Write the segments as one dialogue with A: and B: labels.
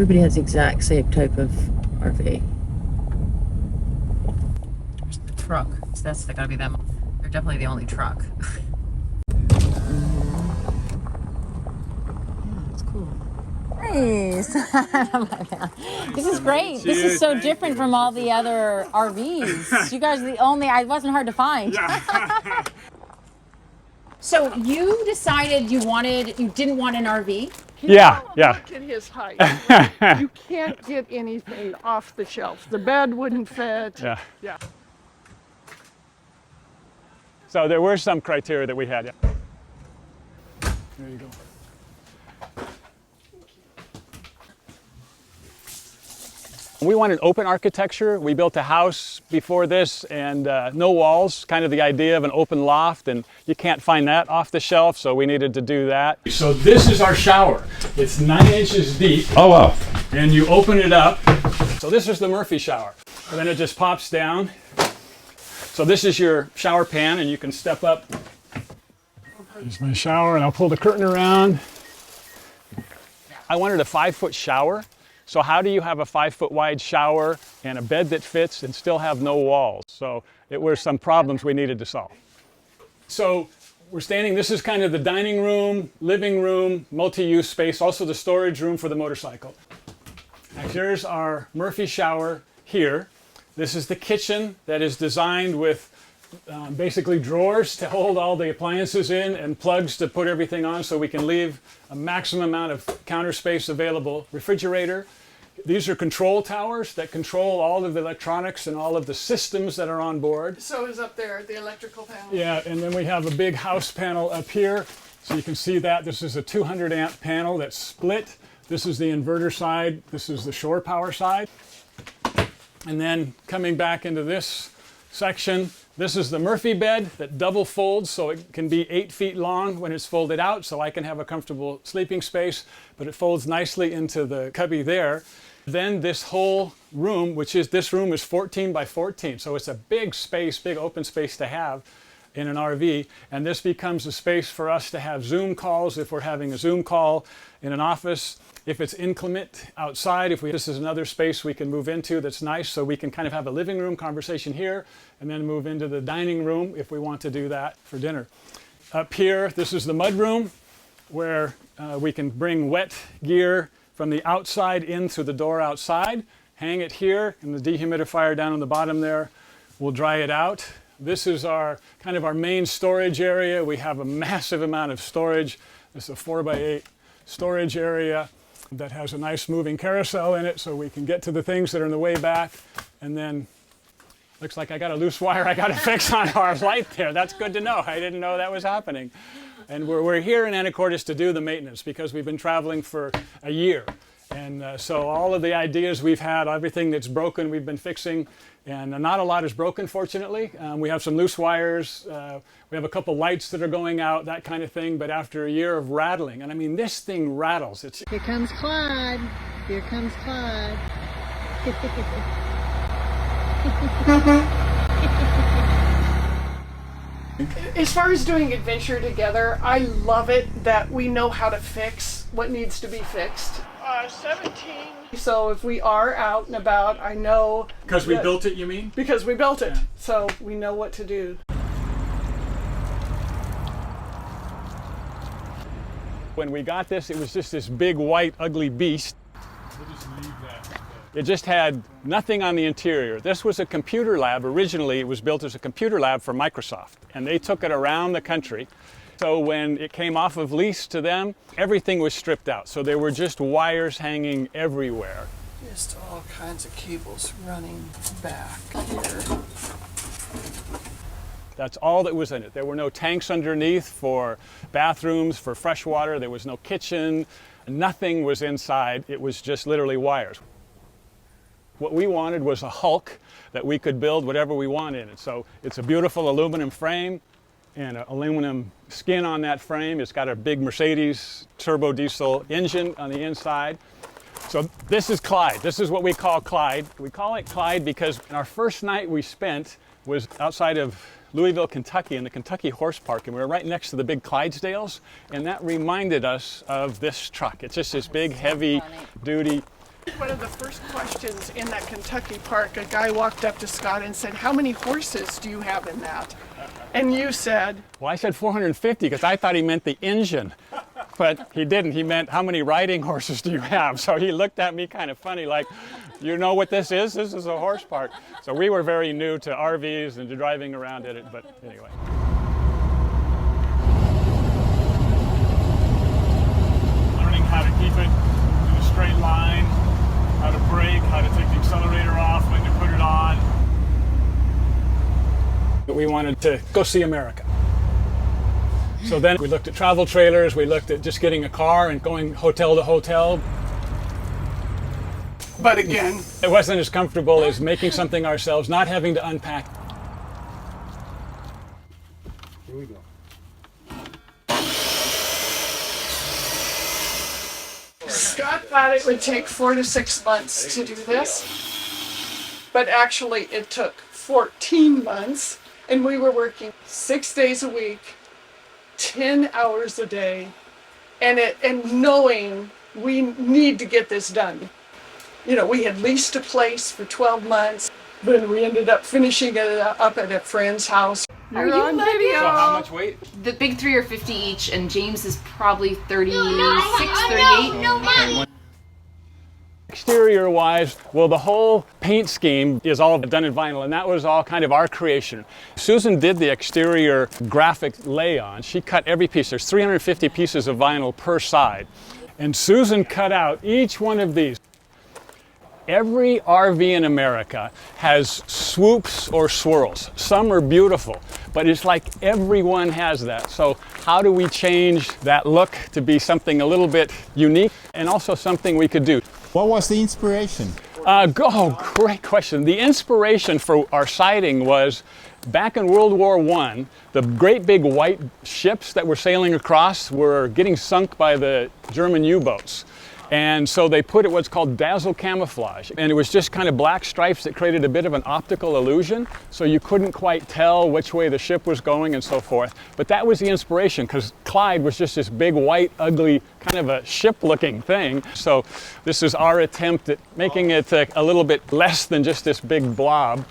A: Everybody has the exact same type of RV.
B: There's the truck. So that's gotta be them. They're definitely the only truck. Nice. This is great. This is so different from all the other RVs. You guys are the only, it wasn't hard to find. So you decided you didn't want an RV?
C: Yeah.
D: Look at his height. Right? You can't get anything off the shelf. The bed wouldn't fit.
C: Yeah. So there were some criteria that we had. Yeah. There you go. We wanted open architecture. We built a house before this and no walls, kind of the idea of an open loft, and you can't find that off the shelf, so we needed to do that. So this is our shower. It's 9 inches deep.
E: Oh, wow.
C: And you open it up. So this is the Murphy shower. And then it just pops down. So this is your shower pan, and you can step up. Here's my shower, and I'll pull the curtain around. I wanted a 5-foot shower. So how do you have a 5-foot wide shower and a bed that fits and still have no walls? So it were some problems we needed to solve. So we're standing, this is kind of the dining room, living room, multi-use space, also the storage room for the motorcycle. Now here's our Murphy shower here. This is the kitchen that is designed with basically drawers to hold all the appliances in and plugs to put everything on so we can leave a maximum amount of counter space available. Refrigerator. These are control towers that control all of the electronics and all of the systems that are on board.
D: So is up there the electrical panel.
C: Yeah, and then we have a big house panel up here. So you can see that this is a 200 amp panel that's split. This is the inverter side. This is the shore power side. And then coming back into this section, this is the Murphy bed that double folds, so it can be 8 feet long when it's folded out, so I can have a comfortable sleeping space, but it folds nicely into the cubby there. Then this whole room, this room is 14 by 14, so it's a big space, big open space to have in an RV, and this becomes a space for us to have Zoom calls if we're having a Zoom call in an office. If it's inclement outside, this is another space we can move into that's nice, so we can kind of have a living room conversation here and then move into the dining room if we want to do that for dinner. Up here, this is the mud room where we can bring wet gear from the outside in through the door outside, hang it here, and the dehumidifier down on the bottom there will dry it out. This is our kind of our main storage area. We have a massive amount of storage. This is a 4x8 storage area that has a nice moving carousel in it so we can get to the things that are in the way back. And then looks like I got a loose wire I got to fix on our light there. That's good to know. I didn't know that was happening. And we're here in Anacortes to do the maintenance because we've been traveling for a year. And so all of the ideas we've had, everything that's broken, we've been fixing. And not a lot is broken, fortunately. We have some loose wires. We have a couple lights that are going out, that kind of thing. But after a year of rattling, and I mean, this thing rattles.
A: Here comes Clyde. Here comes Clyde.
D: As far as doing adventure together, I love it that we know how to fix what needs to be fixed. 17. So if we are out and about, I know.
C: Because we built it, you mean?
D: Because we built it. So we know what to do.
C: When we got this, it was just this big, white, ugly beast. We'll just leave that. It just had nothing on the interior. This was a computer lab. Originally, it was built as a computer lab for Microsoft, and they took it around the country. So when it came off of lease to them, everything was stripped out. So there were just wires hanging everywhere.
D: Just all kinds of cables running back here.
C: That's all that was in it. There were no tanks underneath for bathrooms, for fresh water. There was no kitchen. Nothing was inside. It was just literally wires. What we wanted was a Hulk that we could build whatever we want in it. So it's a beautiful aluminum frame and an aluminum skin on that frame. It's got a big Mercedes turbo diesel engine on the inside. So this is Clyde. This is what we call Clyde. We call it Clyde because our first night we spent was outside of Louisville, Kentucky, in the Kentucky Horse Park, and we were right next to the big Clydesdales, and that reminded us of this truck. It's just this big, heavy-duty
D: One of the first questions in that Kentucky park, a guy walked up to Scott and said, "How many horses do you have in that?" And you said,
C: Well, I said 450 because I thought he meant the engine, but he didn't. He meant how many riding horses do you have? So he looked at me kind of funny, like, you know what this is? This is a horse park. So we were very new to RVs and to driving around in it, but anyway. Learning how to keep it in a straight line, how to brake, how to take the accelerator off, when to put it on. We wanted to go see America. So then we looked at travel trailers, we looked at just getting a car and going hotel to hotel.
D: but again,
C: It wasn't as comfortable as making something ourselves, not having to unpack. Here we go.
D: Scott thought it would take 4 to 6 months to do this, but actually it took 14 months, and we were working 6 days a week, 10 hours a day, and knowing we need to get this done. You know, we had leased a place for 12 months, but we ended up finishing it up at a friend's house.
E: Are you
D: on video.
C: So how much weight?
E: The big three are 50 each, and James is probably 36, 38.
C: Exterior wise, well, the whole paint scheme is all done in vinyl, and that was all kind of our creation. Susan did the exterior graphic lay-on. She cut every piece. There's 350 pieces of vinyl per side. And Susan cut out each one of these. Every RV in America has swoops or swirls. Some are beautiful, but it's like everyone has that. So how do we change that look to be something a little bit unique and also something we could do?
F: What was the inspiration?
C: Great question. The inspiration for our siding was back in World War I, the great big white ships that were sailing across were getting sunk by the German U-boats. And so they put it what's called dazzle camouflage. And it was just kind of black stripes that created a bit of an optical illusion. So you couldn't quite tell which way the ship was going and so forth. But that was the inspiration, because Clyde was just this big, white, ugly, kind of a ship-looking thing. So this is our attempt at making it a little bit less than just this big blob.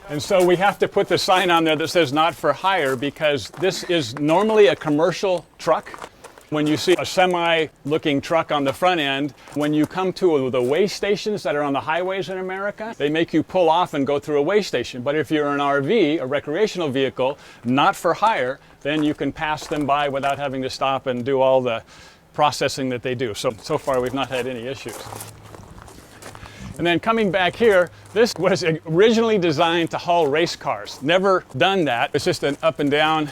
C: And so we have to put the sign on there that says not for hire, because this is normally a commercial truck. When you see a semi-looking truck on the front end, when you come to the weigh stations that are on the highways in America, they make you pull off and go through a weigh station. But if you're an RV, a recreational vehicle, not for hire, then you can pass them by without having to stop and do all the processing that they do. So far we've not had any issues. And then coming back here, this was originally designed to haul race cars. Never done that. It's just an up and down.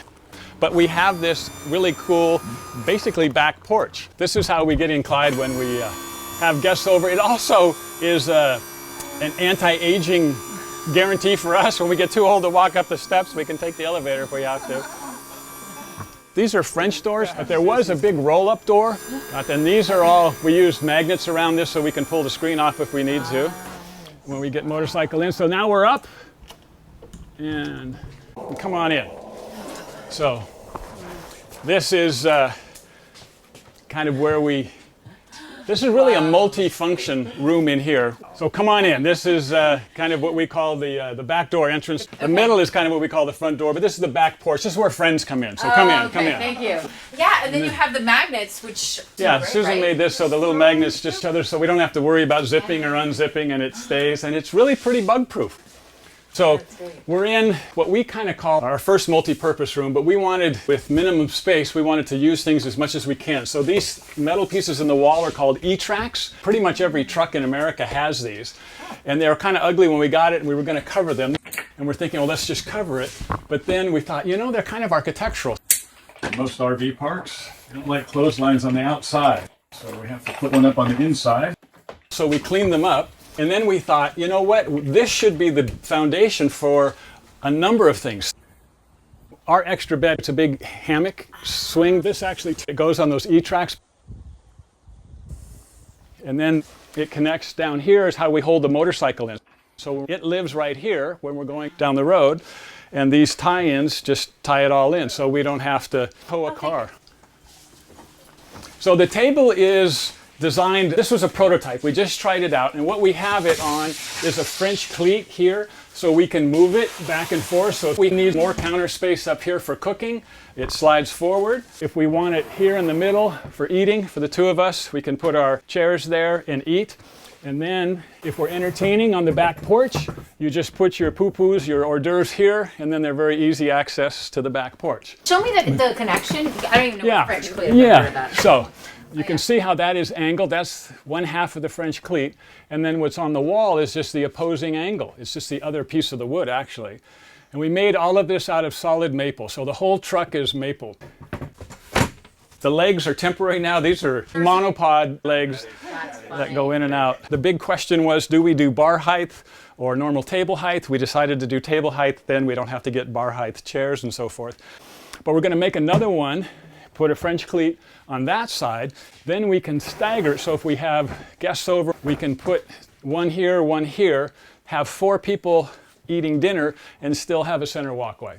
C: But we have this really cool, basically back porch. This is how we get in Clyde when we have guests over. It also is an anti-aging guarantee for us. When we get too old to walk up the steps, we can take the elevator if we have to. These are French doors, but there was a big roll-up door. And these are all, we use magnets around this so we can pull the screen off if we need to when we get motorcycle in. So now we're up, and come on in. So this is kind of where this is really a multi-function room in here. So come on in. This is kind of what we call the back door entrance. The middle is kind of what we call the front door, but this is the back porch. This is where friends come in. So come in.
E: Thank you. Yeah, and then you have the magnets, which...
C: Yeah, Susan made this so the little magnets just so we don't have to worry about zipping or unzipping, and it stays. And it's really pretty bug-proof. So we're in what we kind of call our first multi-purpose room, but we wanted, with minimum space, we wanted to use things as much as we can. So these metal pieces in the wall are called E-tracks. Pretty much every truck in America has these. And they were kind of ugly when we got it, and we were going to cover them. And we're thinking, well, let's just cover it. But then we thought, you know, they're kind of architectural. Most RV parks don't like clotheslines on the outside. So we have to put one up on the inside. So we cleaned them up. And then we thought, you know what, this should be the foundation for a number of things. Our extra bed, it's a big hammock swing. This actually goes on those E-tracks. And then it connects down here is how we hold the motorcycle in. So it lives right here when we're going down the road. And these tie-ins just tie it all in so we don't have to tow a car. So the table is designed, this was a prototype. We just tried it out, and what we have it on is a French cleat here, so we can move it back and forth. So if we need more counter space up here for cooking, it slides forward. If we want it here in the middle for eating, for the two of us, we can put our chairs there and eat. And then if we're entertaining on the back porch, you just put your poo-poos, your hors d'oeuvres here, and then they're very easy access to the back porch.
E: Show me the connection. I don't even know what French cleat is.
C: Yeah, so you can see how that is angled. That's one half of the French cleat. And then what's on the wall is just the opposing angle. It's just the other piece of the wood, actually. And we made all of this out of solid maple. So the whole truck is maple. The legs are temporary now. These are monopod legs that go in and out. The big question was, do we do bar height or normal table height? We decided to do table height, then we don't have to get bar height chairs and so forth. But we're going to make another one, put a French cleat on that side, then we can stagger. So if we have guests over, we can put one here, have 4 people eating dinner, and still have a center walkway.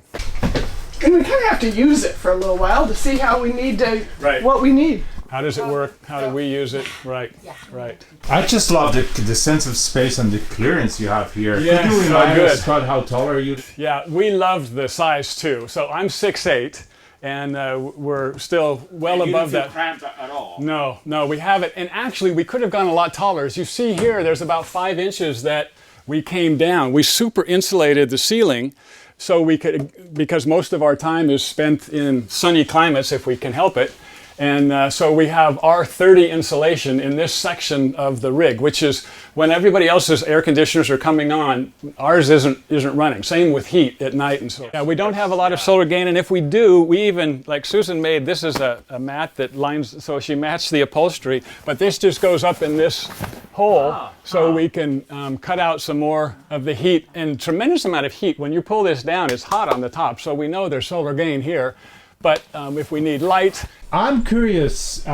D: And we kind of have to use it for a little while to see how we need to, what we need.
C: How does it work? How do we use it? Right, right.
F: I just love the sense of space and the clearance you have here.
C: Yes,
F: Could you remind
C: good.
F: us, Scott, how tall are you?
C: Yeah, we loved the size too. So I'm 6'8", and we're still well above that.
F: Cramped at all?
C: No, no, we haven't. And actually, we could have gone a lot taller. As you see here, there's about 5 inches that we came down. We super insulated the ceiling so we could, because most of our time is spent in sunny climates if we can help it. And so we have R30 insulation in this section of the rig, which is when everybody else's air conditioners are coming on, ours isn't running. Same with heat at night and so. Yeah, we don't have a lot of solar gain, and if we do, we even, like Susan made, this is a mat that lines, so she matched the upholstery, but this just goes up in this hole so we can cut out some more of the heat, and tremendous amount of heat. When you pull this down, it's hot on the top, so we know there's solar gain here. But if we need light.
F: I'm curious,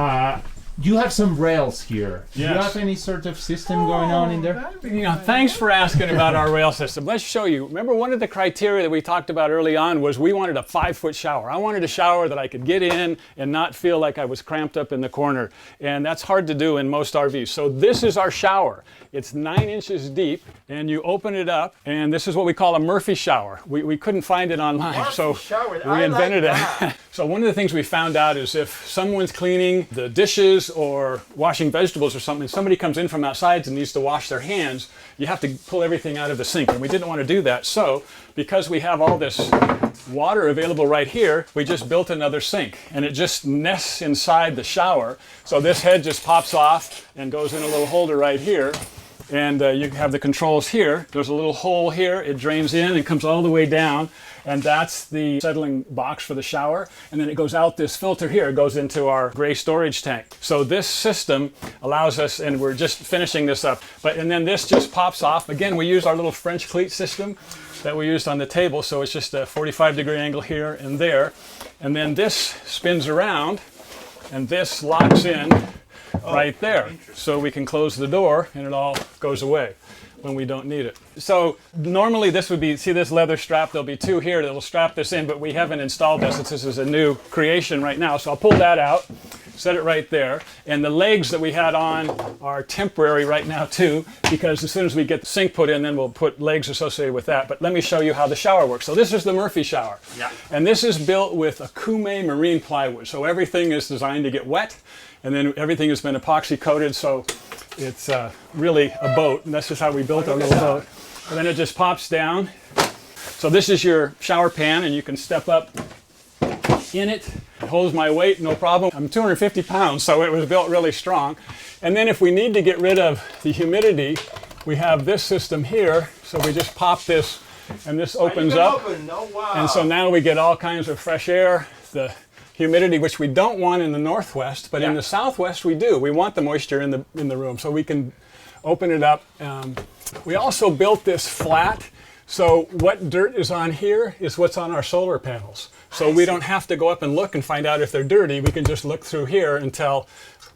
F: you have some rails here. Do
C: Yes.
F: you have any sort of system going on in there?
C: You know, thanks for asking about our rail system. Let's show you. Remember, one of the criteria that we talked about early on was we wanted a 5-foot shower. I wanted a shower that I could get in and not feel like I was cramped up in the corner. And that's hard to do in most RVs. So this is our shower. It's 9 inches deep, and you open it up, and this is what we call a Murphy shower. We couldn't find it online, so we invented it. So one of the things we found out is if someone's cleaning the dishes or washing vegetables or something, somebody comes in from outside and needs to wash their hands, you have to pull everything out of the sink, and we didn't want to do that. So because we have all this water available right here, we just built another sink, and it just nests inside the shower. So this head just pops off and goes in a little holder right here. And you have the controls here. There's a little hole here. It drains in and comes all the way down. And that's the settling box for the shower. And then it goes out this filter here. It goes into our gray storage tank. So this system allows us, and we're just finishing this up, and then this just pops off. Again, we use our little French cleat system that we used on the table. So it's just a 45-degree angle here and there. And then this spins around, and this locks in right there. So we can close the door and it all goes away when we don't need it. So normally this would be, see this leather strap, there'll be 2 here that'll strap this in, but we haven't installed this. This is a new creation right now. So I'll pull that out, set it right there. And the legs that we had on are temporary right now too, because as soon as we get the sink put in, then we'll put legs associated with that. But let me show you how the shower works. So this is the Murphy shower. Yeah. And this is built with Okoume marine plywood. So everything is designed to get wet, and then everything has been epoxy coated, so it's really a boat, and that's just how we built our little boat. And then it just pops down. So this is your shower pan, and you can step up in it. It holds my weight, no problem. I'm 250 pounds, so it was built really strong. And then if we need to get rid of the humidity, we have this system here. So we just pop this, and this opens up. And so now we get all kinds of fresh air. The humidity, which we don't want in the northwest, but in the southwest we do. We want the moisture in the room, so we can open it up. We also built this flat, so what dirt is on here is what's on our solar panels. So we don't have to go up and look and find out if they're dirty. We can just look through here and tell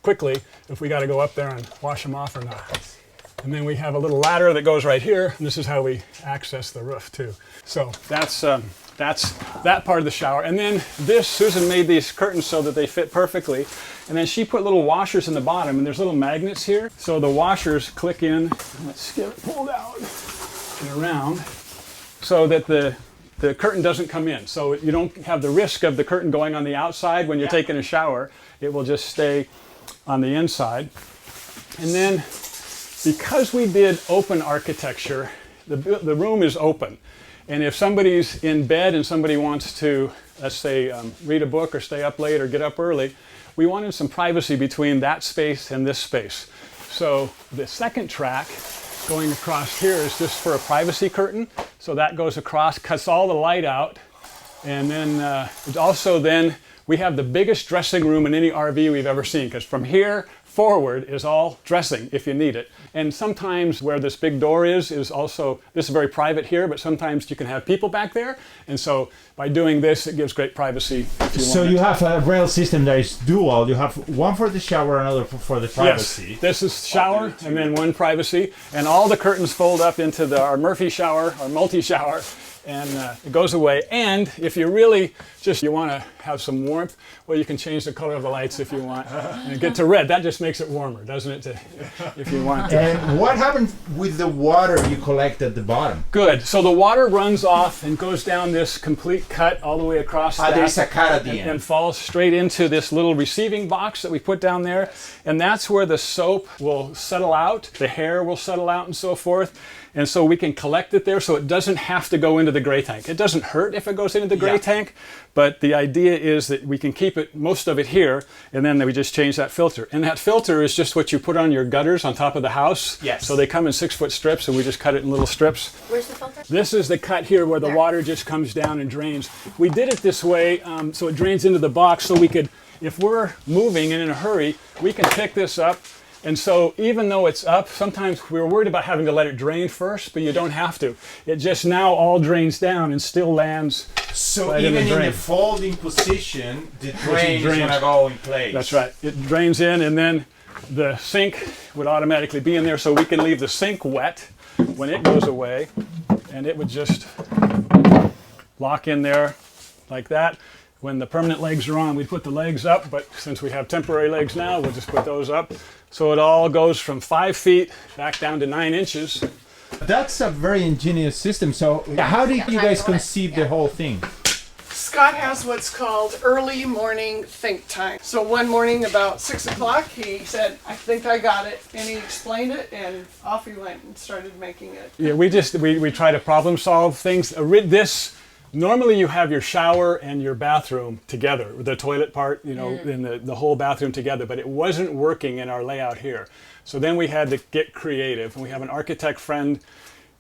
C: quickly if we got to go up there and wash them off or not. And then we have a little ladder that goes right here. And this is how we access the roof too. So that's that part of the shower. And then this, Susan made these curtains so that they fit perfectly. And then she put little washers in the bottom, and there's little magnets here. So the washers click in. Let's get it pulled out and around so that the curtain doesn't come in. So you don't have the risk of the curtain going on the outside when you're taking a shower. It will just stay on the inside. And then because we did open architecture, the room is open. And if somebody's in bed and somebody wants to, let's say, read a book or stay up late or get up early, we wanted some privacy between that space and this space. So the second track going across here is just for a privacy curtain. So that goes across, cuts all the light out. And then also then we have the biggest dressing room in any RV we've ever seen, because from here forward is all dressing if you need it. And sometimes where this big door is also, this is very private here, but sometimes you can have people back there. And so by doing this, it gives great privacy if you want.
F: So you have a rail system that is dual. You have one for the shower, another for the privacy.
C: Yes, this is shower and then one privacy. And all the curtains fold up into our Murphy shower, our multi-shower. And it goes away. And if you really you want to have some warmth, well, you can change the color of the lights if you want and get to red. That just makes it warmer, doesn't it? If you want to.
F: And what happens with the water you collect at the bottom?
C: Good. So the water runs off and goes down this complete cut all the way across that.
F: There's a cut at the end.
C: And falls straight into this little receiving box that we put down there. And that's where the soap will settle out, the hair will settle out and so forth. And so we can collect it there so it doesn't have to go into the gray tank. It doesn't hurt if it goes into the gray tank, but the idea is that we can keep it, most of it here, and then we just change that filter. And that filter is just what you put on your gutters on top of the house.
F: Yes.
C: So they come in 6-foot strips, and we just cut it in little strips.
B: Where's the filter?
C: This is the cut here where the water just comes down and drains. We did it this way so it drains into the box so we could, if we're moving and in a hurry, we can pick this up. And so even though it's up, sometimes we were worried about having to let it drain first, but you don't have to. It just now all drains down and still lands.
F: So
C: right
F: even
C: in
F: in the folding position, the drain is going to go in place.
C: That's right. It drains in, and then the sink would automatically be in there, so we can leave the sink wet when it goes away, and it would just lock in there like that. When the permanent legs are on, we'd put the legs up, but since we have temporary legs now, we'll just put those up. So it all goes from 5 feet back down to 9 inches.
F: That's a very ingenious system. So how did you guys conceive the whole thing?
D: Scott has what's called early morning think time. So one morning about 6 o'clock, he said, I think I got it. And he explained it, and off he went and started making it.
C: Yeah, we try to problem solve things. Normally you have your shower and your bathroom together, the toilet part, and the whole bathroom together, but it wasn't working in our layout here. So then we had to get creative. And we have an architect friend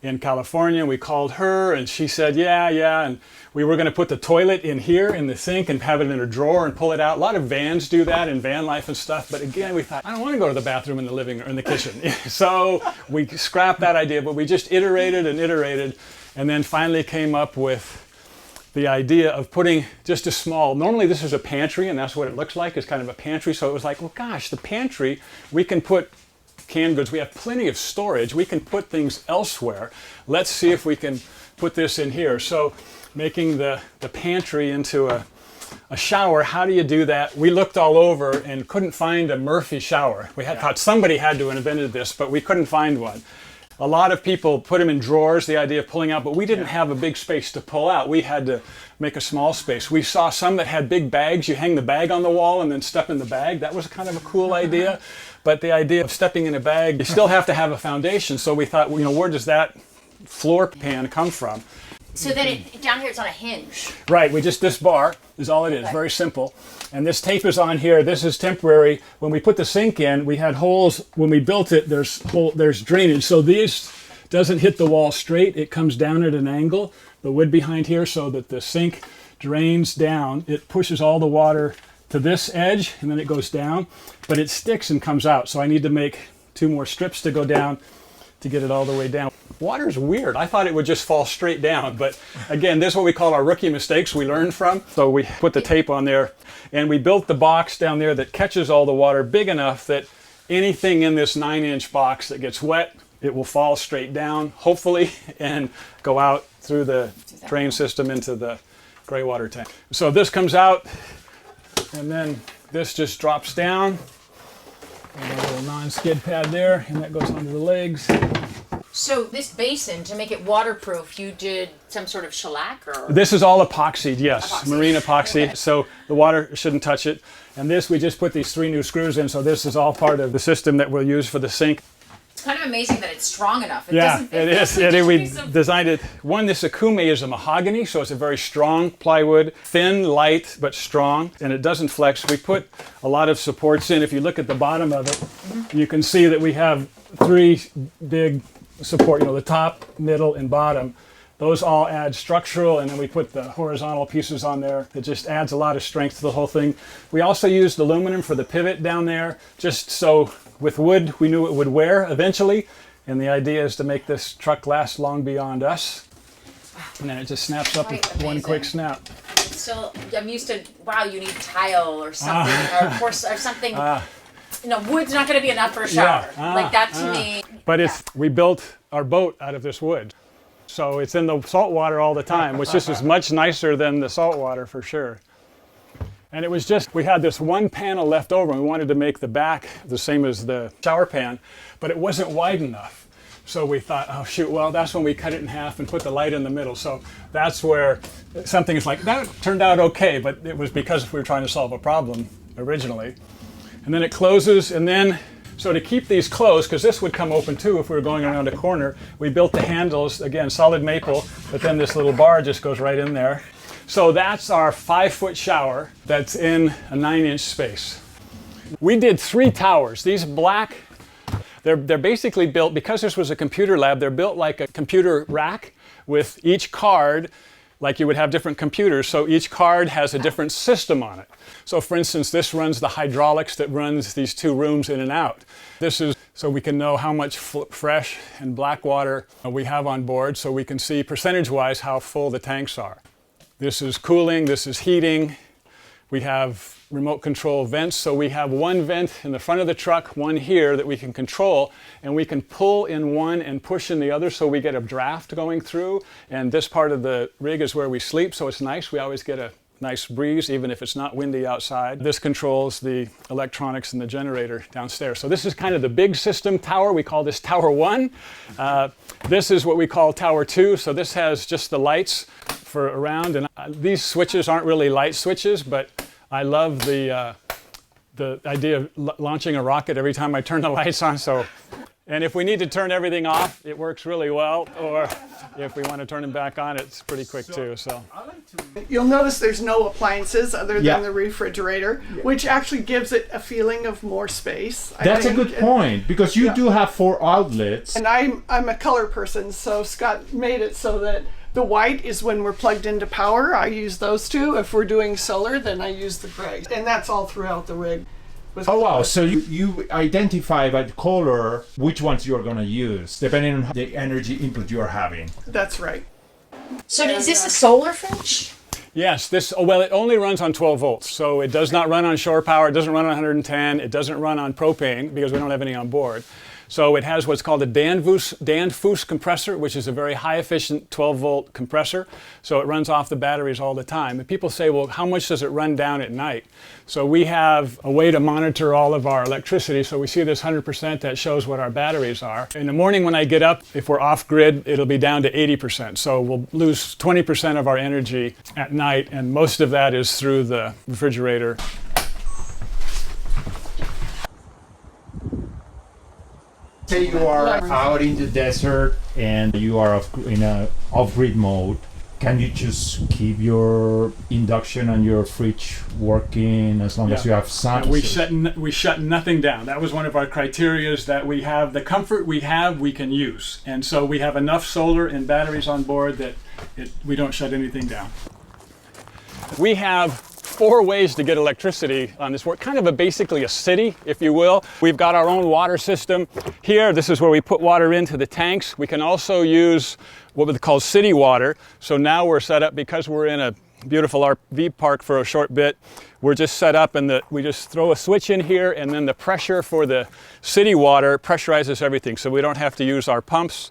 C: in California. We called her and she said, yeah. And we were going to put the toilet in here in the sink and have it in a drawer and pull it out. A lot of vans do that in van life and stuff. But again, we thought, I don't want to go to the bathroom in the living room, in the kitchen. So we scrapped that idea, but we just iterated and iterated, and then finally came up with the idea of putting just a small, normally this is a pantry, and that's what it looks like, is kind of a pantry. So it was like, well, gosh, the pantry, we can put canned goods. We have plenty of storage. We can put things elsewhere. Let's see if we can put this in here. So making the pantry into a shower, how do you do that? We looked all over and couldn't find a Murphy shower. We had thought somebody had to have invented this, but we couldn't find one. A lot of people put them in drawers, the idea of pulling out, but we didn't have a big space to pull out. We had to make a small space. We saw some that had big bags. You hang the bag on the wall and then step in the bag. That was kind of a cool idea. But the idea of stepping in a bag, you still have to have a foundation. So we thought, where does that floor pan come from?
B: So then down here it's on a hinge. Right,
C: this bar is all it is, very simple. And this tape is on here. This is temporary. When we put the sink in, we had holes. When we built it, there's drainage. So this doesn't hit the wall straight. It comes down at an angle, the wood behind here, so that the sink drains down. It pushes all the water to this edge, and then it goes down. But it sticks and comes out. So I need to make 2 more strips to go down to get it all the way down. Water's weird. I thought it would just fall straight down, but again, this is what we call our rookie mistakes we learned from. So we put the tape on there, and we built the box down there that catches all the water big enough that anything in this 9-inch box that gets wet it will fall straight down, hopefully, and go out through the drain system into the gray water tank. So this comes out, and then this just drops down. And a little non-skid pad there, and that goes onto the legs.
B: So this basin, to make it waterproof, you did some sort of shellac, or?
C: This is all epoxied, yes,
B: Epoxy.
C: marine epoxy,
B: Okay.
C: so the water shouldn't touch it. And this, we just put these 3 new screws in, so this is all part of the system that we'll use for the sink.
B: It's kind of amazing that it's strong enough. It
C: Yeah,
B: doesn't,
C: it is.
B: doesn't
C: We
B: piece of-
C: designed it. One, this Okoume is a mahogany, so it's a very strong plywood, thin, light, but strong, and it doesn't flex. We put a lot of supports in. If you look at the bottom of it, you can see that we have 3 big support, the top, middle, and bottom. Those all add structural, and then we put the horizontal pieces on there. It just adds a lot of strength to the whole thing. We also used aluminum for the pivot down there, just so with wood we knew it would wear eventually. And the idea is to make this truck last long beyond us. And then it just snaps up with
B: Quite
C: one
B: amazing.
C: quick snap.
B: So I'm used to, wow, you need tile or something, or something. Wood's not going to be enough for a shower. Like that to me.
C: But we built our boat out of this wood. So it's in the salt water all the time, which just is much nicer than the salt water for sure. And it was just, we had this one panel left over, and we wanted to make the back the same as the shower pan, but it wasn't wide enough. So we thought, oh shoot, well, that's when we cut it in half and put the light in the middle. So that's where something is like, that turned out okay, but it was because we were trying to solve a problem originally. And then it closes, and then, so to keep these closed, because this would come open too if we were going around a corner, we built the handles, again, solid maple, but then this little bar just goes right in there. So that's our 5-foot shower that's in a 9-inch space. We did 3 towers. These black, they're basically built, because this was a computer lab, they're built like a computer rack with each card, like you would have different computers, so each card has a different system on it. So for instance, this runs the hydraulics that runs these 2 rooms in and out. This is so we can know how much fresh and black water we have on board, so we can see percentage-wise how full the tanks are. This is cooling, this is heating. We have remote control vents, so we have one vent in the front of the truck, one here that we can control, and we can pull in one and push in the other so we get a draft going through. And this part of the rig is where we sleep, so it's nice. We always get a nice breeze, even if it's not windy outside. This controls the electronics and the generator downstairs. So this is kind of the big system tower. We call this Tower 1. This is what we call Tower 2. So this has just the lights for around. And these switches aren't really light switches, but I love the idea of launching a rocket every time I turn the lights on. And if we need to turn everything off, it works really well. Or if we want to turn them back on, it's pretty quick too. So
D: You'll notice there's no appliances other than
F: Yeah.
D: the refrigerator, which actually gives it a feeling of more space. I
F: That's a
D: think.
F: good point, because you
D: Yeah.
F: do have 4 outlets.
D: And I'm a color person, so Scott made it so that the white is when we're plugged into power. I use those 2. If we're doing solar, then I use the gray. And that's all throughout the rig.
F: Oh wow, so you identify by the color which ones you're going to use, depending on the energy input you're having.
D: That's right.
B: So is this a solar fridge?
C: yes, well, it only runs on 12 volts. So it does not run on shore power. It doesn't run on 110. It doesn't run on propane because we don't have any on board. So it has what's called a Danfoss compressor, which is a very high efficient 12 volt compressor. So it runs off the batteries all the time. And people say, well, how much does it run down at night? So we have a way to monitor all of our electricity. So we see this 100% that shows what our batteries are. In the morning when I get up, if we're off grid, it'll be down to 80%. So we'll lose 20% of our energy at night. And most of that is through the refrigerator.
F: Say you are out in the desert and you are in a off-grid mode. Can you just keep your induction and your fridge working as long as you have sun?
C: We shut nothing down. That was one of our criteria, is that we have the comfort we can use. And so we have enough solar and batteries on board that we don't shut anything down. We have 4 ways to get electricity on this. We're kind of basically a city, if you will. We've got our own water system. Here, this is where we put water into the tanks. We can also use what we call city water. So now we're set up, because we're in a beautiful RV park for a short bit. We're just set up and we just throw a switch in here, and then the pressure for the city water pressurizes everything, so we don't have to use our pumps.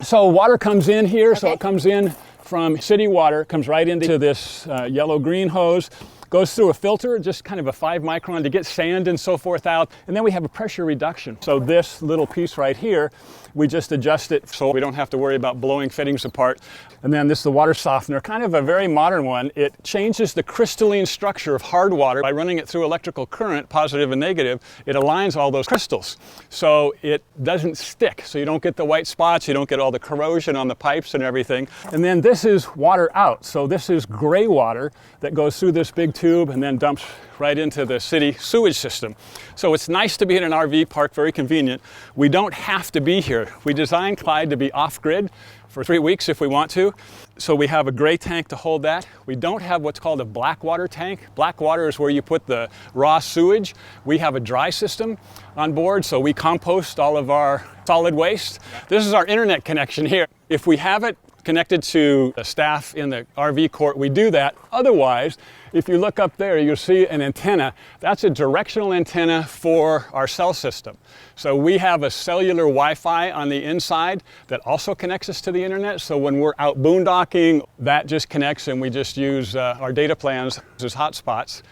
C: So water comes in here, so it comes in from city water, comes right into this yellow-green hose, goes through a filter, just kind of a 5 micron to get sand and so forth out, and then we have a pressure reduction. So this little piece right here, we just adjust it so we don't have to worry about blowing fittings apart. And then this is the water softener, kind of a very modern one. It changes the crystalline structure of hard water by running it through electrical current, positive and negative. It aligns all those crystals so it doesn't stick, so you don't get the white spots, you don't get all the corrosion on the pipes and everything. And then this is water out, so this is gray water that goes through this big tube and then dumps right into the city sewage system. So it's nice to be in an RV park, very convenient. We don't have to be here. We designed Clyde to be off-grid for 3 weeks if we want to. So we have a gray tank to hold that. We don't have what's called a black water tank. Black water is where you put the raw sewage. We have a dry system on board, so we compost all of our solid waste. This is our internet connection here. If we have it connected to the staff in the RV court, we do that. Otherwise, if you look up there, you'll see an antenna. That's a directional antenna for our cell system. So we have a cellular Wi-Fi on the inside that also connects us to the internet. So when we're out boondocking, that just connects and we just use our data plans as hotspots.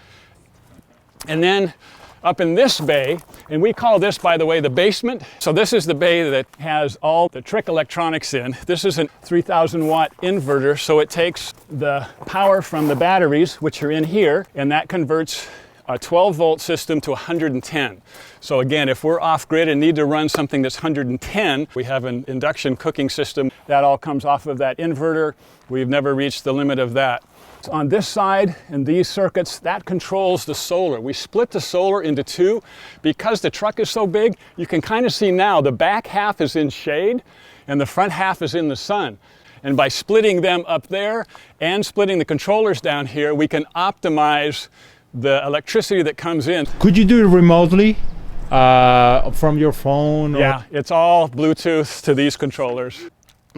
C: And then up in this bay, and we call this, by the way, the basement. So this is the bay that has all the trick electronics in. This is a 3,000 watt inverter, so it takes the power from the batteries, which are in here, and that converts a 12 volt system to 110. So again, if we're off grid and need to run something that's 110, we have an induction cooking system. That all comes off of that inverter. We've never reached the limit of that. On this side and these circuits, that controls the solar. We split the solar into two. Because the truck is so big, you can kind of see now the back half is in shade and the front half is in the sun. And by splitting them up there and splitting the controllers down here, we can optimize the electricity that comes in.
F: Could you do it remotely from your phone?
C: Yeah, it's all Bluetooth to these controllers.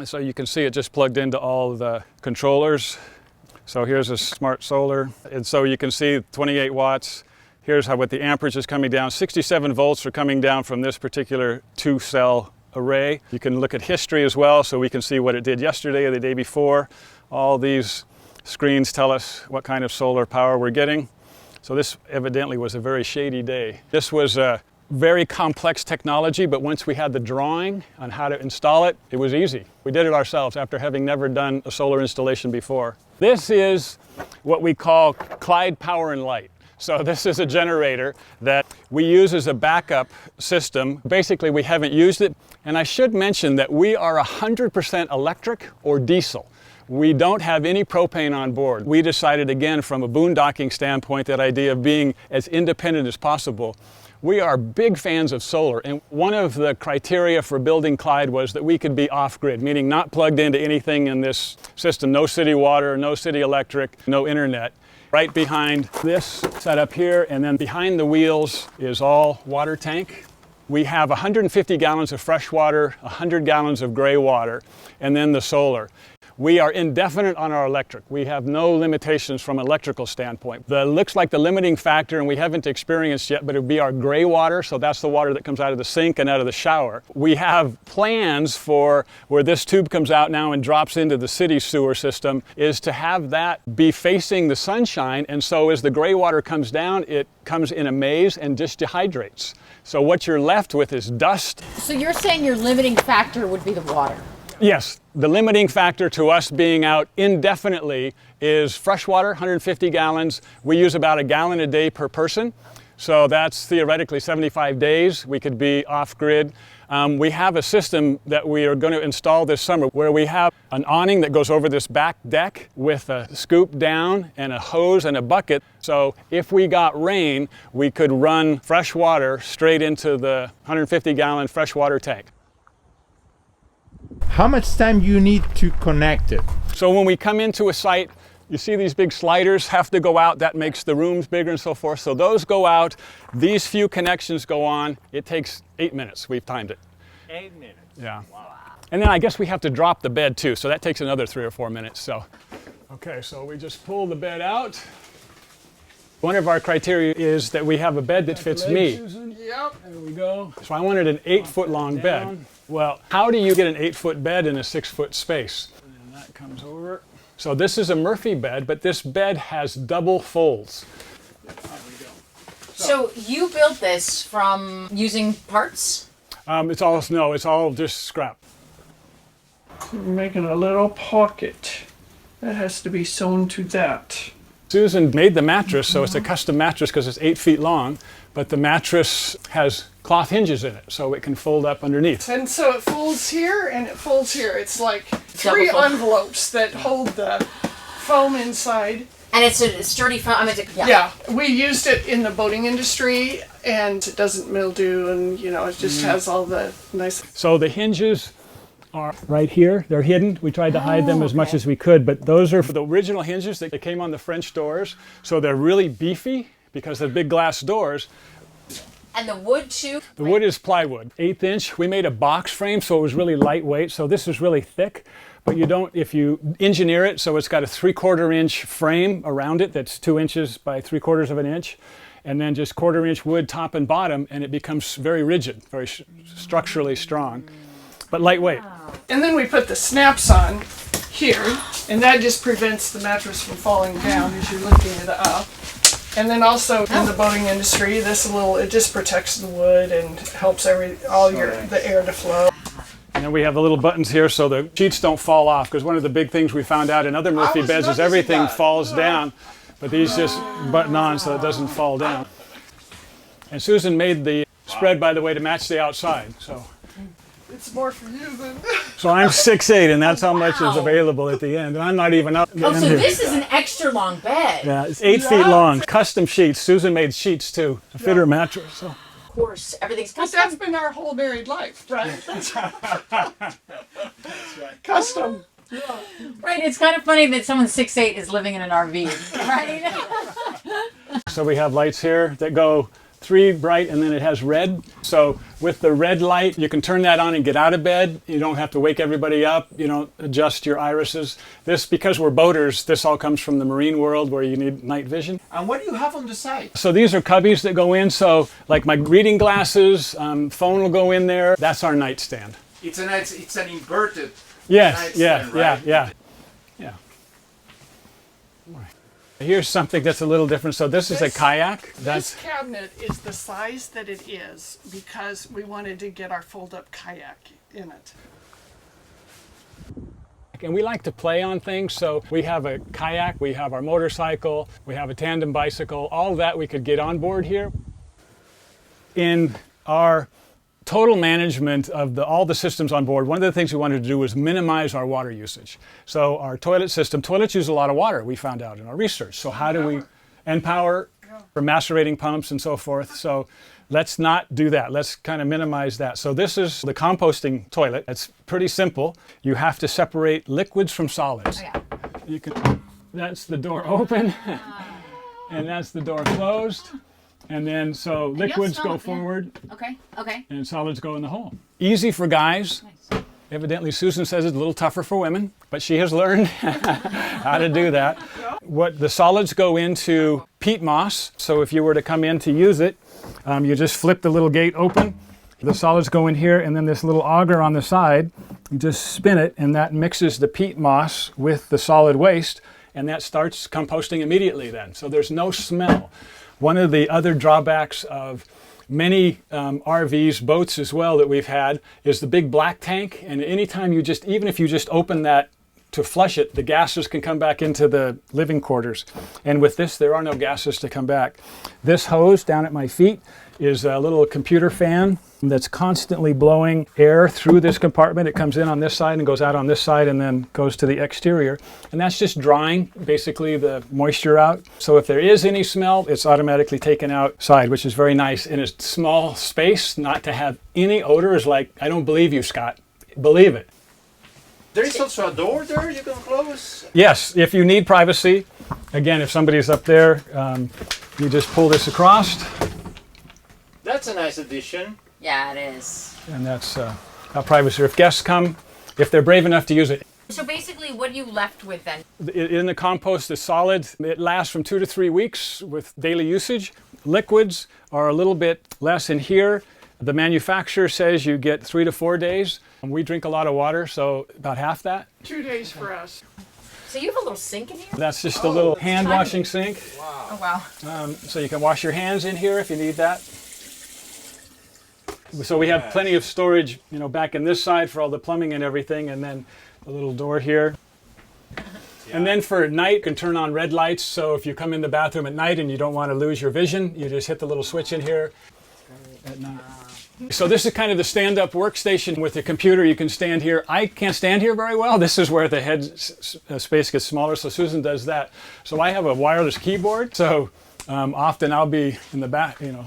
C: So you can see it just plugged into all the controllers. So here's a smart solar, and so you can see 28 watts. Here's what the amperage is coming down. 67 volts are coming down from this particular 2-cell array. You can look at history as well, so we can see what it did yesterday or the day before. All these screens tell us what kind of solar power we're getting. So this evidently was a very shady day. This was a very complex technology, but once we had the drawing on how to install it, it was easy. We did it ourselves after having never done a solar installation before. This is what we call Clyde Power and Light. So this is a generator that we use as a backup system. Basically, we haven't used it. And I should mention that we are 100% electric or diesel. We don't have any propane on board. We decided, again, from a boondocking standpoint, that idea of being as independent as possible. We are big fans of solar, and one of the criteria for building Clyde was that we could be off-grid, meaning not plugged into anything in this system. No city water, no city electric, no internet. Right behind this setup here, and then behind the wheels is all water tank. We have 150 gallons of fresh water, 100 gallons of gray water, and then the solar. We are indefinite on our electric. We have no limitations from an electrical standpoint. Looks like the limiting factor, and we haven't experienced yet, but it would be our gray water, so that's the water that comes out of the sink and out of the shower. We have plans for where this tube comes out now and drops into the city sewer system, is to have that be facing the sunshine, and so as the gray water comes down, it comes in a maze and just dehydrates. So what you're left with is dust.
B: So you're saying your limiting factor would be the water?
C: Yes, the limiting factor to us being out indefinitely is fresh water, 150 gallons. We use about a gallon a day per person. So that's theoretically 75 days. We could be off-grid. We have a system that we are going to install this summer where we have an awning that goes over this back deck with a scoop down and a hose and a bucket. So if we got rain, we could run fresh water straight into the 150 gallon freshwater tank.
F: How much time do you need to connect it?
C: So when we come into a site, you see these big sliders have to go out. That makes the rooms bigger and so forth. So those go out. These few connections go on. It takes 8 minutes. We've timed it.
F: 8 minutes.
C: Yeah. Wow. And then I guess we have to drop the bed too. So that takes another 3 or 4 minutes. So Okay, so we just pull the bed out. One of our criteria is that we have a bed that fits me.
D: Yep.
C: There we go. So I wanted an 8-foot long bed. Well, how do you get an 8-foot bed in a 6-foot space? And that comes over. So this is a Murphy bed, but this bed has double folds. There we go.
B: So you built this from using parts?
C: It's all just scrap.
D: We're making a little pocket. That has to be sewn to that.
C: Susan made the mattress, so it's a custom mattress because it's 8 feet long, but the mattress has cloth hinges in it, so it can fold up underneath.
D: And so it folds here and it folds here. It's like 3
B: Double fold.
D: envelopes that hold the foam inside.
B: And it's a sturdy foam. I mean,
D: Yeah, we used it in the boating industry, and it doesn't mildew, and it just has all the nice.
C: So the hinges are right here. They're hidden. We tried to hide them as much as we could, but those are the original hinges that came on the French doors. So they're really beefy because they're big glass doors.
B: And the wood too?
C: The wood is plywood, 1/8 inch. We made a box frame, so it was really lightweight. So this is really thick, but you don't, if you engineer it, so it's got a 3/4 inch frame around it that's 2 inches by 3/4 of an inch, and then just 1/4 inch wood top and bottom, and it becomes very rigid, very structurally strong, but lightweight.
D: And then we put the snaps on here, and that just prevents the mattress from falling down as you're lifting it up. And then also in the boating industry, it just protects the wood and helps the air to flow.
C: And then we have the little buttons here so the sheets don't fall off, because one of the big things we found out in other Murphy beds is everything falls down, but these just button on so it doesn't fall down. And Susan made the spread, by the way, to match the outside.
D: It's more for you than.
C: So I'm 6'8", and that's how much is available at the end. And I'm not even up.
B: Oh, so this is an extra long bed.
C: Yeah, it's 8 feet long. Custom sheets. Susan made sheets too to fit her mattress. So.
B: Of course, everything's
D: But
B: custom.
D: that's been our whole married life, right? That's right. Custom.
B: Right, it's kind of funny that someone 6'8" is living in an RV, right?
C: So we have lights here that go 3 bright, and then it has red. So with the red light, you can turn that on and get out of bed. You don't have to wake everybody up. You don't adjust your irises. This, because we're boaters, this all comes from the marine world where you need night vision.
F: And what do you have on the side?
C: So these are cubbies that go in. So like my reading glasses, phone will go in there. That's our nightstand.
F: It's an inverted.
C: Yes,
F: nightstand, right?
C: yeah. Here's something that's a little different. So this is a kayak.
D: This cabinet is the size that it is because we wanted to get our fold-up kayak in it.
C: And we like to play on things, so we have a kayak, we have our motorcycle, we have a tandem bicycle, all that we could get on board here. In our total management of all the systems on board, one of the things we wanted to do was minimize our water usage. So our toilets use a lot of water, we found out in our research. So how do we, and power for macerating pumps and so forth. So let's not do that. Let's kind of minimize that. So this is the composting toilet. It's pretty simple. You have to separate liquids from solids. That's the door open, and that's the door closed. And then, so liquids go forward.
B: Okay.
C: And solids go in the hole. Easy for guys. Nice. Evidently, Susan says it's a little tougher for women, but she has learned how to do that. What the solids go into peat moss. So if you were to come in to use it, you just flip the little gate open. The solids go in here, and then this little auger on the side, you just spin it, and that mixes the peat moss with the solid waste, and that starts composting immediately then. So there's no smell. One of the other drawbacks of many RVs, boats as well, that we've had is the big black tank. And anytime even if you just open that to flush it, the gases can come back into the living quarters. And with this, there are no gases to come back. This hose down at my feet is a little computer fan that's constantly blowing air through this compartment. It comes in on this side and goes out on this side and then goes to the exterior. And that's just drying basically the moisture out. So if there is any smell, it's automatically taken outside, which is very nice. In a small space, not to have any odor is like, I don't believe you, Scott. Believe it.
F: There is also a door there you can close?
C: Yes, if you need privacy. Again, if somebody's up there, you just pull this across.
F: That's a nice addition.
B: Yeah, it is.
C: And that's how privacy. If guests come, if they're brave enough to use it.
B: So basically, what are you left with then?
C: In the compost is solid. It lasts from 2 to 3 weeks with daily usage. Liquids are a little bit less in here. The manufacturer says you get 3 to 4 days. We drink a lot of water, so about half that.
D: 2 days for us.
B: So you have a little sink in here?
C: That's just a little hand washing sink.
B: Oh, wow.
C: So you can wash your hands in here if you need that. So we have plenty of storage, you know, back in this side for all the plumbing and everything, and then a little door here. And then for night, you can turn on red lights. So if you come in the bathroom at night and you don't want to lose your vision, you just hit the little switch in here at night. So this is kind of the stand-up workstation with the computer. You can stand here. I can't stand here very well. This is where the head space gets smaller, so Susan does that. So I have a wireless keyboard, so often I'll be in the back, you know.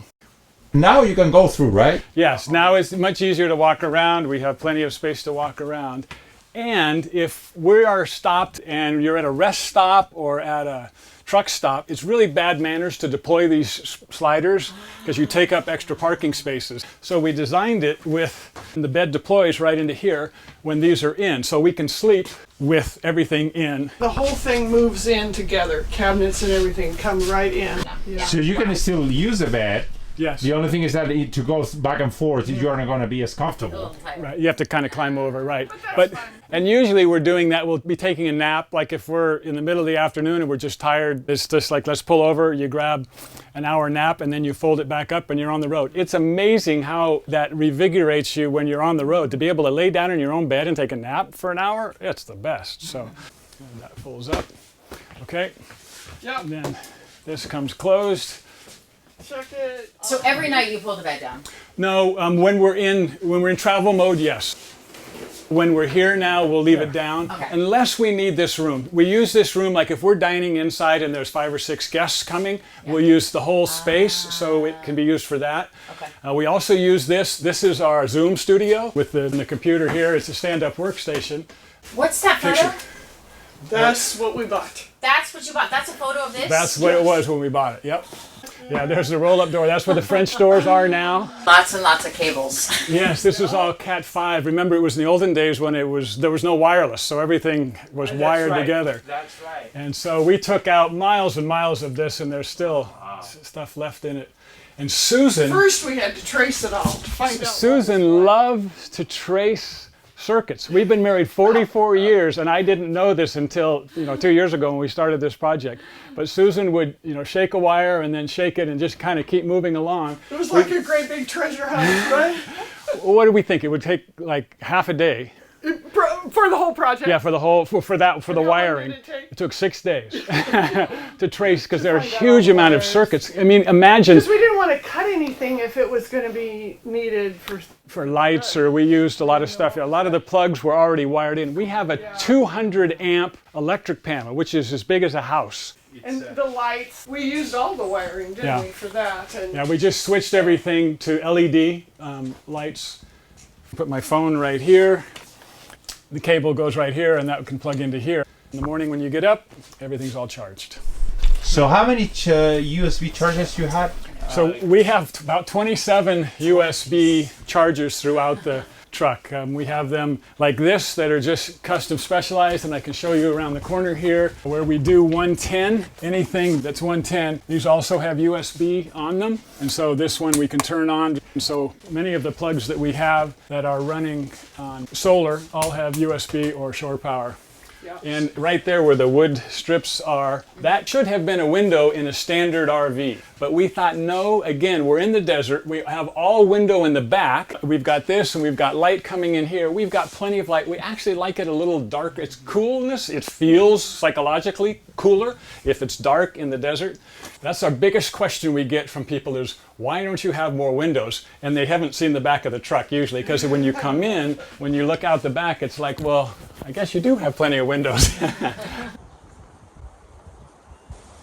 F: Now you can go through, right?
C: Yes, now it's much easier to walk around. We have plenty of space to walk around. And if we are stopped and you're at a rest stop or at a truck stop, it's really bad manners to deploy these sliders because you take up extra parking spaces. So we designed it with the bed deploys right into here when these are in, so we can sleep with everything in.
D: The whole thing moves in together. Cabinets and everything come right in. Yeah.
F: So you can still use a bed.
C: Yes.
F: The only thing is that to go back and forth, you're not going to be as comfortable.
C: Right, you have to kind of climb over, right? And usually we're doing that. We'll be taking a nap, like if we're in the middle of the afternoon and we're just tired. It's just like, let's pull over. You grab an hour nap and then you fold it back up and you're on the road. It's amazing how that revigorates you when you're on the road. To be able to lay down in your own bed and take a nap for an hour, it's the best. So and that folds up. Okay.
D: Yep.
C: And then this comes closed.
D: Check it.
B: So every night you pull the bed down?
C: No, when we're in travel mode, yes. When we're here now, we'll leave it down, unless we need this room. We use this room, like if we're dining inside and there's 5 or 6 guests coming, we'll use the whole space, so it can be used for that. We also use this. This is our Zoom studio with the computer here. It's a stand-up workstation.
B: What's that photo?
D: That's what we bought.
B: That's what you bought. That's a photo of this?
C: That's what it was when we bought it, yep. Yeah, there's the roll-up door. That's where the French doors are now.
B: Lots and lots of cables.
C: Yes, this is all Cat 5. Remember, it was in the olden days when there was no wireless, so everything was wired together.
F: That's right.
C: And so we took out miles and miles of this, and there's still stuff left in it. And Susan...
D: First we had to trace it all to find out.
C: Susan loves to trace circuits. We've been married 44 years, and I didn't know this until 2 years ago when we started this project. But Susan would shake a wire and then shake it and just kind of keep moving along.
D: It was like a great big treasure hunt, right?
C: What do we think? It would take like half a day.
D: For the whole project?
C: Yeah, for the wiring. It took 6 days to trace because there are a huge amount of circuits. I mean, imagine.
D: Because we didn't want to cut anything if it was going to be needed
C: for lights, or we used a lot of stuff. A lot of the plugs were already wired in. We have a 200 amp electric panel, which is as big as a house.
D: And the lights, we used all the wiring, didn't we, for that? And
C: yeah, we just switched everything to LED lights. Put my phone right here. The cable goes right here, and that can plug into here. In the morning when you get up, everything's all charged.
F: So how many USB chargers you have?
C: So we have about 27 USB chargers throughout the truck. We have them like this that are just custom specialized, and I can show you around the corner here where we do 110. Anything that's 110, these also have USB on them, and so this one we can turn on. And so many of the plugs that we have that are running on solar all have USB or shore power. And right there where the wood strips are, that should have been a window in a standard RV. But we thought, no, again, we're in the desert. We have all window in the back. We've got this, and we've got light coming in here. We've got plenty of light. We actually like it a little darker. It's coolness. It feels psychologically cooler if it's dark in the desert. That's our biggest question we get from people is, why don't you have more windows? And they haven't seen the back of the truck usually, because when you come in, when you look out the back, it's like, well, I guess you do have plenty of windows.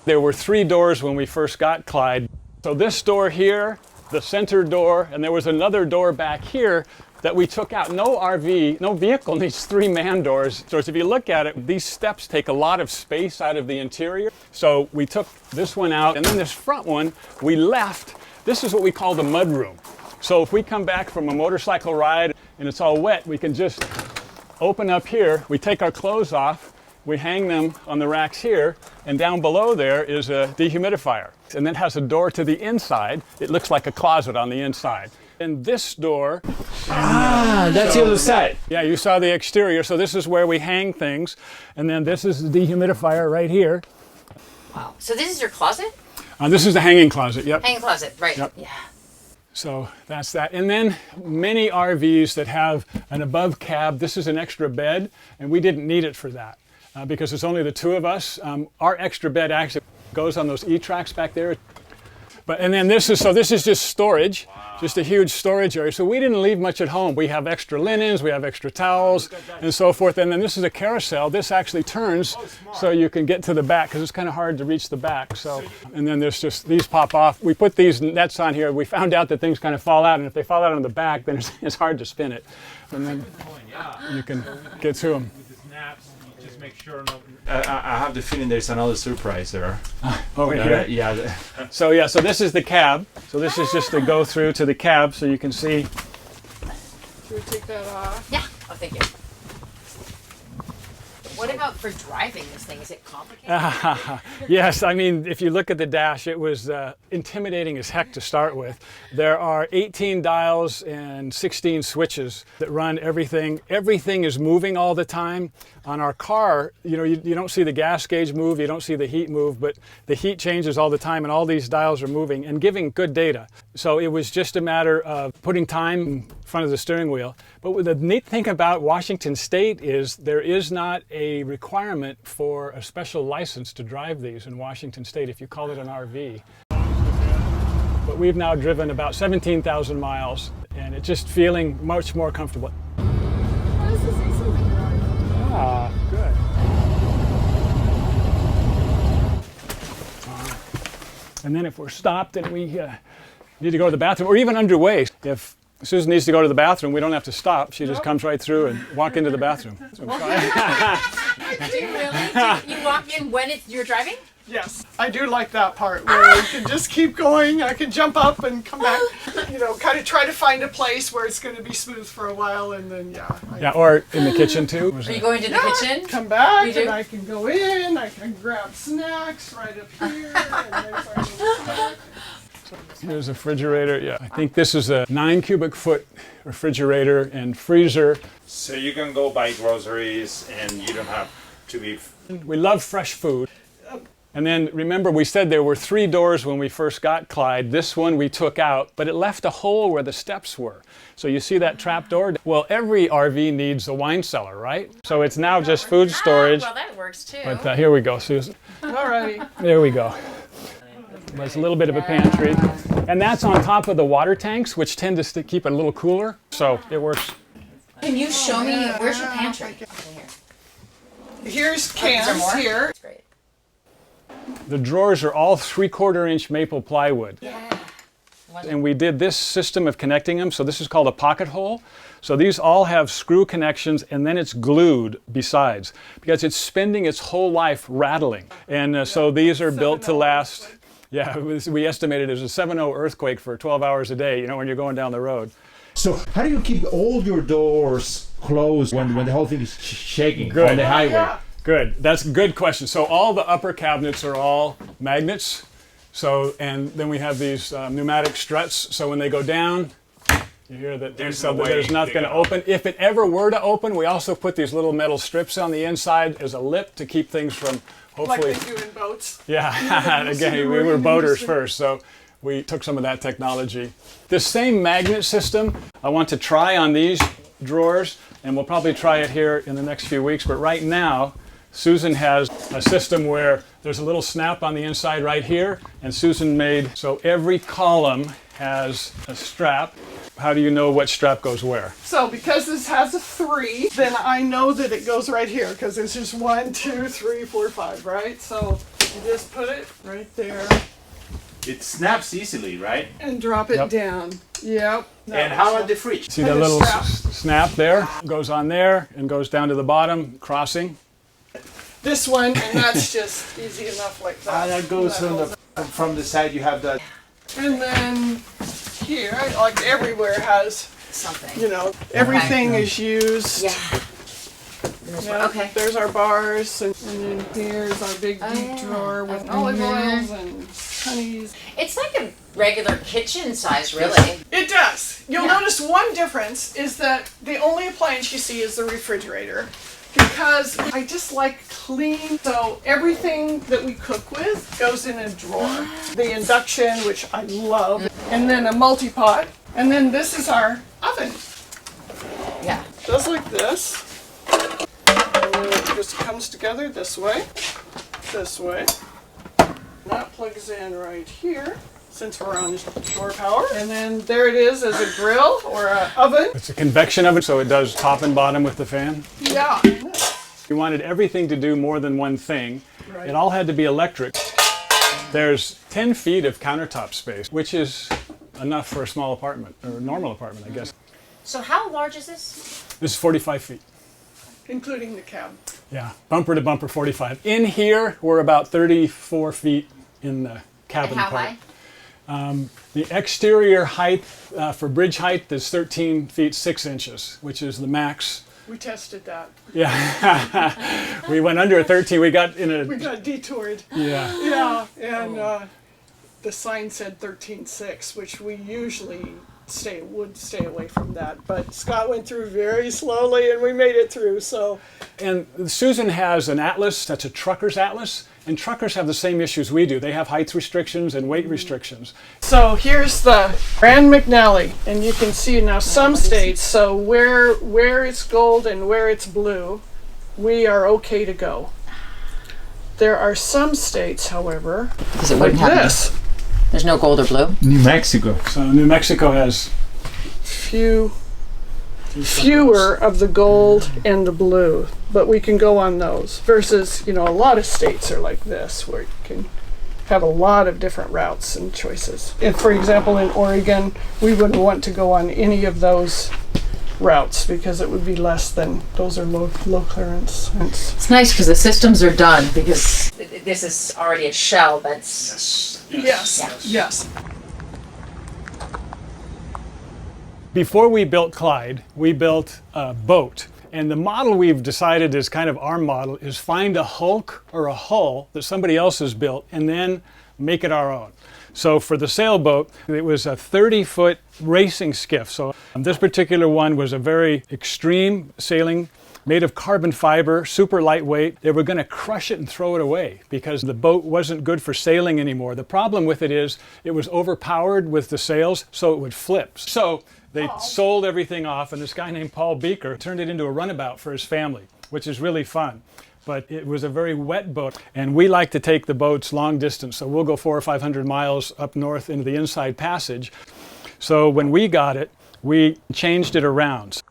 C: There were 3 doors when we first got Clyde. So this door here, the center door, and there was another door back here that we took out. No RV, no vehicle needs 3 man doors. So if you look at it, these steps take a lot of space out of the interior. So we took this one out, and then this front one we left. This is what we call the mud room. So if we come back from a motorcycle ride and it's all wet, we can just open up here, we take our clothes off, we hang them on the racks here, and down below there is a dehumidifier. And then it has a door to the inside. It looks like a closet on the inside. And this door...
F: that's the other side.
C: Yeah, you saw the exterior, so this is where we hang things. And then this is the dehumidifier right here.
B: Wow. So this is your closet?
C: This is the hanging closet, yep.
B: Hanging closet, right.
C: Yep.
B: Yeah.
C: So that's that. And then many RVs that have an above cab, this is an extra bed, and we didn't need it for that because it's only the two of us. Our extra bed actually goes on those E-tracks back there. And then this is just storage, just a huge storage area. So we didn't leave much at home. We have extra linens, we have extra towels, and so forth. And then this is a carousel. This actually turns so you can get to the back because it's kind of hard to reach the back. So, and then there's just, these pop off. We put these nets on here. We found out that things kind of fall out, and if they fall out on the back, then it's hard to spin it. And then you can get to them.
F: Just make sure. I have the feeling there's another surprise there.
C: Over here?
F: Yeah.
C: So this is the cab. So this is just to go through to the cab so you can see.
D: Should we take that off?
B: Yeah. Oh, thank you. What about for driving this thing? Is it complicated?
C: Yes, I mean, if you look at the dash, it was intimidating as heck to start with. There are 18 dials and 16 switches that run everything. Everything is moving all the time. On our car, you don't see the gas gauge move, you don't see the heat move, but the heat changes all the time and all these dials are moving and giving good data. So it was just a matter of putting time in front of the steering wheel. But the neat thing about Washington State is there is not a requirement for a special license to drive these in Washington State if you call it an RV. But we've now driven about 17,000 miles and it's just feeling much more comfortable. Ah, good. And then if we're stopped and we need to go to the bathroom, or even underway, if Susan needs to go to the bathroom, we don't have to stop. She just comes right through and walk into the bathroom.
B: Do you really? You walk in when you're driving?
D: Yes, I do like that part where you can just keep going. I can jump up and come back, kind of try to find a place where it's going to be smooth for a while and then,
C: Yeah, or in the kitchen too.
B: Are you going to the kitchen?
D: Come back
B: You do?
D: and I can go in, I can grab snacks right up here. And there's our little snack.
C: Here's a refrigerator. Yeah, I think this is a 9 cubic foot refrigerator and freezer.
F: So you can go buy groceries and you don't have to be...
C: We love fresh food. And then remember we said there were 3 doors when we first got Clyde. This one we took out, but it left a hole where the steps were. So you see that trap door? Well, every RV needs a wine cellar, right? So it's now just food storage.
B: Well, that works too.
C: But here we go, Susan.
D: All righty.
C: There we go. There's a little bit of a pantry. And that's on top of the water tanks, which tend to keep it a little cooler. So it works.
B: Can you show me, where's your pantry?
D: Here's
B: Is there
D: cans
B: more?
D: here.
B: That's great.
C: The drawers are all 3/4 inch maple plywood.
B: Yeah.
C: And we did this system of connecting them. So this is called a pocket hole. So these all have screw connections and then it's glued besides because it's spending its whole life rattling. And so these are built to last. Yeah, we estimated it was a 7.0 earthquake for 12 hours a day, when you're going down the road.
F: So how do you keep all your doors closed when the whole thing is shaking
C: Good.
F: on the highway?
D: Yeah.
C: Good. That's a good question. So all the upper cabinets are all magnets. So, and then we have these pneumatic struts. So when they go down, you hear that there's not going to open. If it ever were to open, we also put these little metal strips on the inside as a lip to keep things from hopefully.
D: Like they do in boats.
C: Yeah, again, we were boaters first, so we took some of that technology. This same magnet system, I want to try on these drawers, and we'll probably try it here in the next few weeks, but right now, Susan has a system where there's a little snap on the inside right here, and Susan made, so every column has a strap. How do you know what strap goes where?
D: So because this has a 3, then I know that it goes right here because it's just 1, 2, 3, 4, 5, right? So you just put it right there
F: It snaps easily, right?
D: and drop it
C: Yep.
D: down. Yep.
F: And how about the fridge?
C: See that
D: And a
C: little
D: strap.
C: snap there? Goes on there and goes down to the bottom, crossing.
D: This one, and that's just easy enough like that.
F: That goes from the side. You have that.
D: And then here, like everywhere has,
B: Something.
D: everything is used.
B: Yeah.
D: Yeah,
B: Okay.
D: there's our bars, and then here's our big deep drawer with olive oils and honeys.
B: It's like a regular kitchen size, really.
D: It does. You'll notice one difference is that the only appliance you see is the refrigerator, because I just like clean. So everything that we cook with goes in a drawer. The induction, which I love, and then a multi-pot, and then this is our oven.
B: Yeah.
D: Just like this. And then it just comes together this way. That plugs in right here, since we're on shore power. And then there it is as a grill or an oven.
C: It's a convection oven, so it does top and bottom with the fan.
D: Yeah.
C: We wanted everything to do more than one thing.
D: Right.
C: It all had to be electric. There's 10 feet of countertop space, which is enough for a small apartment, or a normal apartment, I guess.
B: So how large is this?
C: This is 45 feet.
D: Including the cab.
C: Yeah, bumper to bumper 45. In here, we're about 34 feet in the cabin
B: And how
C: part.
B: high?
C: The exterior height for bridge height is 13 feet 6 inches, which is the max.
D: We tested that.
C: Yeah, we went under 13. We got in a
D: We got detoured.
C: yeah.
D: Yeah, and the sign said 13.6, which we usually would stay away from that. But Scott went through very slowly, and we made it through. So
C: And Susan has an atlas. That's a trucker's atlas, and truckers have the same issues we do. They have height restrictions and weight restrictions.
D: So here's the Grand McNally, and you can see now some states, so where it's gold and where it's blue, we are okay to go. There are some states, however, like this,
B: There's no gold or blue.
F: New Mexico.
C: So New Mexico has
D: fewer of the gold and the blue, but we can go on those. Versus, a lot of states are like this, where you can have a lot of different routes and choices. If, for example, in Oregon, we wouldn't want to go on any of those routes because it would be less than, those are low clearance.
B: It's nice because the systems are done, because this is already a shell that's...
D: Yes.
C: Before we built Clyde, we built a boat. And the model we've decided is kind of our model is find a hulk or a hull that somebody else has built and then make it our own. So for the sailboat, it was a 30-foot racing skiff. So this particular one was a very extreme sailing, made of carbon fiber, super lightweight. They were going to crush it and throw it away because the boat wasn't good for sailing anymore. The problem with it is it was overpowered with the sails, so it would flip. So they sold everything off, and this guy named Paul Beaker turned it into a runabout for his family, which is really fun. But it was a very wet boat, and we like to take the boats long distance, so we'll go 400 or 500 miles up north into the Inside Passage. So when we got it, we changed it around.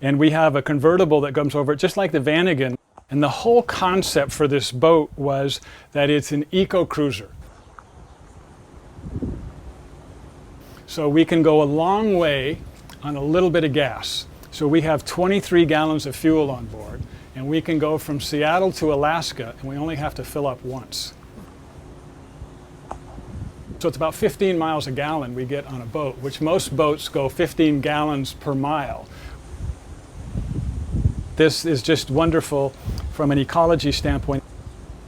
C: And we have a convertible that comes over it, just like the Vanagon. And the whole concept for this boat was that it's an eco-cruiser. So we can go a long way on a little bit of gas. So we have 23 gallons of fuel on board, and we can go from Seattle to Alaska, and we only have to fill up once. So it's about 15 miles a gallon we get on a boat, which most boats go 15 gallons per mile. This is just wonderful from an ecology standpoint.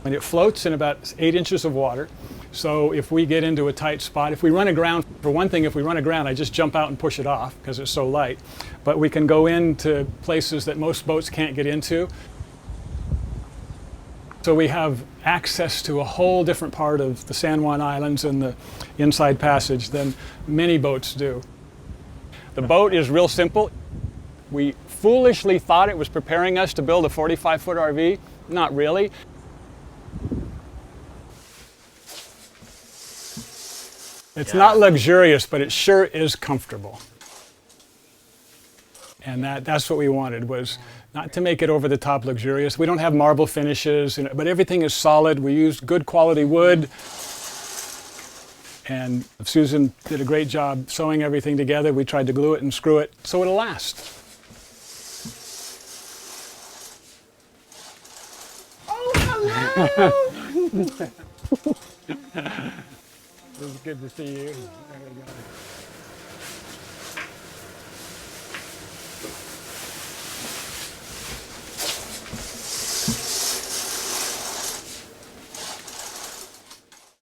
C: And it floats in about 8 inches of water. So if we get into a tight spot, if we run aground, for one thing, if we run aground, I just jump out and push it off because it's so light. But we can go into places that most boats can't get into. So we have access to a whole different part of the San Juan Islands and the Inside Passage than many boats do. The boat is real simple. We foolishly thought it was preparing us to build a 45-foot RV. Not really. It's not luxurious, but it sure is comfortable. And that's what we wanted, was not to make it over the top luxurious. We don't have marble finishes, but everything is solid. We used good quality wood. And Susan did a great job sewing everything together. We tried to glue it and screw it so it'll last.
D: Oh, hello!
C: It was good to see you.